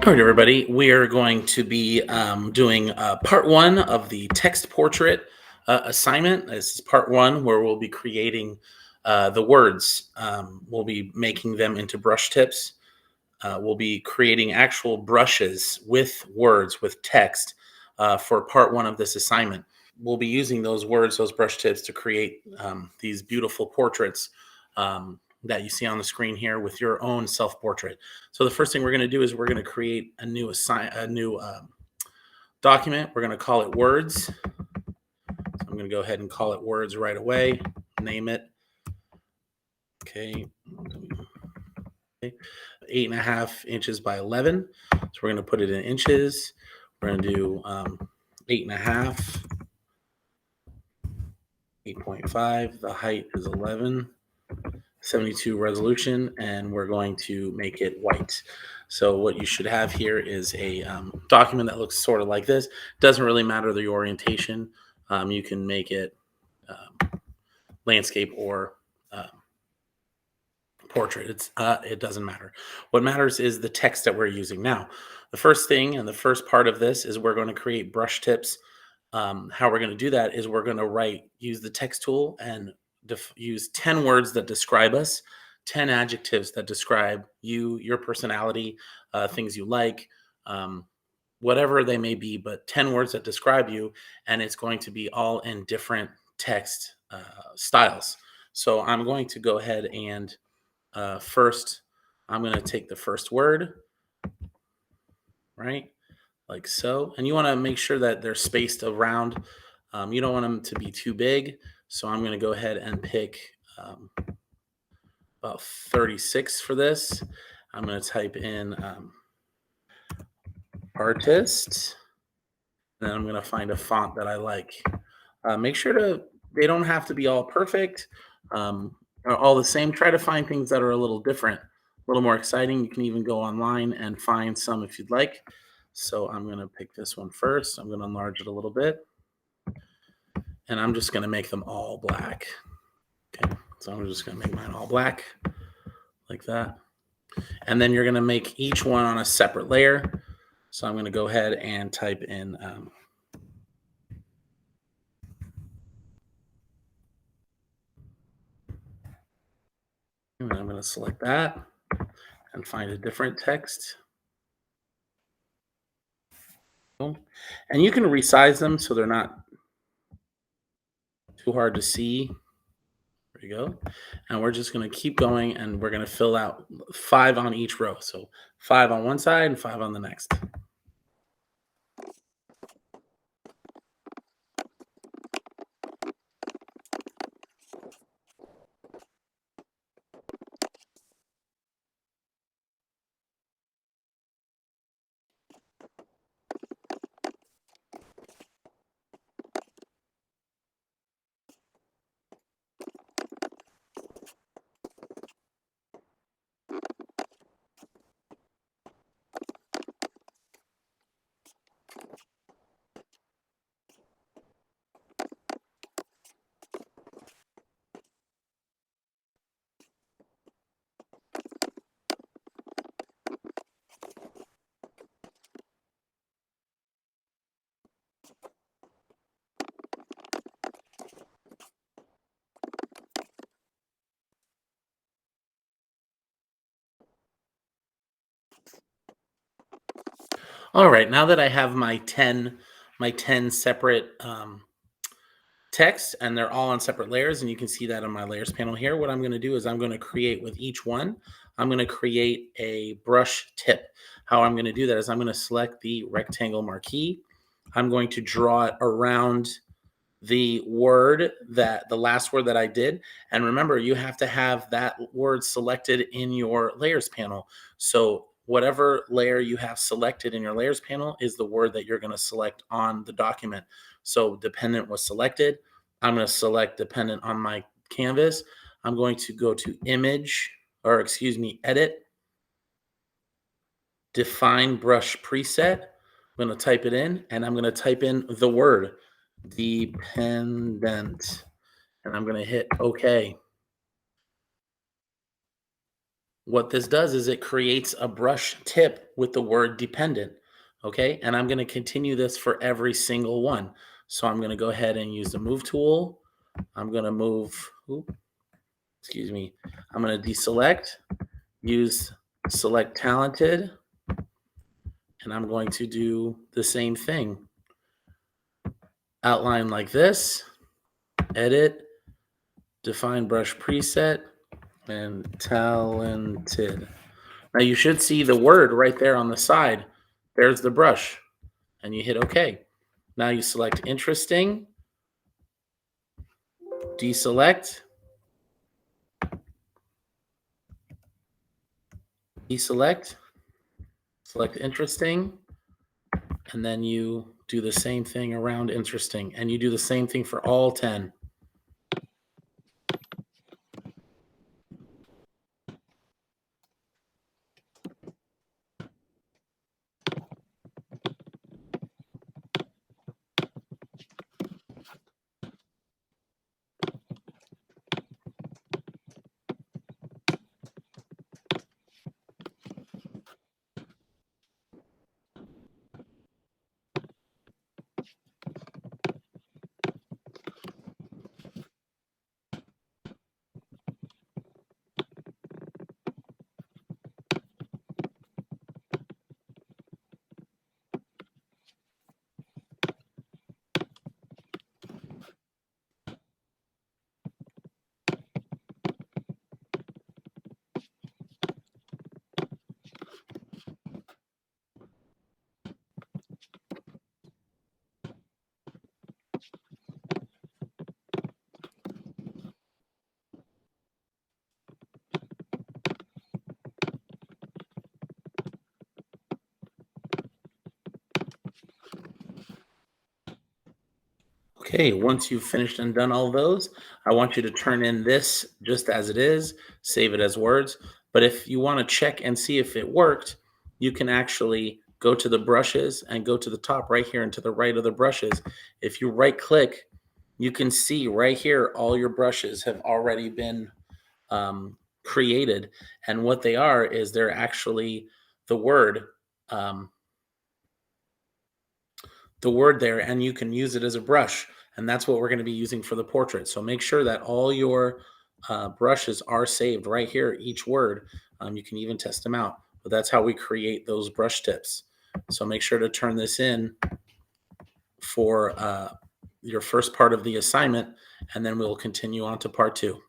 All right, everybody. We are going to be doing part one of the text portrait assignment. This is part one where we'll be creating the words. We'll be making them into brush tips. We'll be creating actual brushes with words, with text for part one of this assignment. We'll be using those words, those brush tips, to create these beautiful portraits that you see on the screen here with your own self-portrait. So the first thing we're going to do is we're going to create a new document. We're going to call it words. So I'm going to go ahead and call it words right away. Name it. Okay. 8.5 inches by 11. So we're going to put it in inches. We're going to do 8.5. 8.5. The height is 11. 72 resolution, and we're going to make it white. So what you should have here is a document that looks sort of like this. Doesn't really matter the orientation. You can make it landscape or portrait. It doesn't matter. What matters is the text that we're using. Now, the first thing and the first part of this is we're going to create brush tips. How we're going to do that is we're going to use the text tool and use 10 words that describe us, 10 adjectives that describe you, your personality, things you like, whatever they may be, but 10 words that describe you. And it's going to be all in different text styles. So I'm going to go ahead and first, I'm going to take the first word, right? Like so. And you want to make sure that they're spaced around. You don't want them to be too big. So I'm going to go ahead and pick about 36 for this. I'm going to type in artist. Then I'm going to find a font that I like. Make sure they don't have to be all perfect, or all the same. Try to find things that are a little different, a little more exciting. You can even go online and find some if you'd like. So I'm going to pick this one first. I'm going to enlarge it a little bit. And I'm just going to make them all black. Okay, so I'm just going to make mine all black like that. And then you're going to make each one on a separate layer. So I'm going to go ahead and type in and I'm going to select that and find a different text. And you can resize them so they're not too hard to see. There you go. And we're just going to keep going, and we're going to fill out 5 on each row. So 5 on one side and 5 on the next. All right, now that I have my 10 separate text, and they're all on separate layers, and you can see that on my layers panel here, what I'm going to do is I'm going to create with each one, I'm going to create a brush tip. How I'm going to do that is I'm going to select the rectangle marquee. I'm going to draw it around the last word that I did. And remember, you have to have that word selected in your layers panel. So whatever layer you have selected in your layers panel is the word that you're going to select on the document. So dependent was selected. I'm going to select dependent on my canvas. I'm going to go to edit, define brush preset. I'm going to type it in, and I'm going to type in the word dependent, and I'm going to hit OK. what this does is it creates a brush tip with the word dependent. Okay. And I'm going to continue this for every single one. So I'm going to go ahead and use the move tool. I'm going to move, excuse me. I'm going to deselect, use select talented, and I'm going to do the same thing. Outline like this, edit, define brush preset, and talented. Now you should see the word right there on the side. There's the brush, and you hit OK. Now you select interesting, deselect, deselect, select interesting, and then you do the same thing around interesting, and you do the same thing for all 10. Okay, once you've finished and done all those, I want you to turn in this just as it is, save it as words. But if you want to check and see if it worked, you can actually go to the brushes and go to the top right here and to the right of the brushes. If you right click, you can see right here all your brushes have already been created. And what they are is they're actually the word. Um, the word there, and you can use it as a brush. And that's what we're going to be using for the portrait. So make sure that all your brushes are saved right here, each word. You can even test them out, but that's how we create those brush tips. So make sure to turn this in for your first part of the assignment, and then we'll continue on to part 2.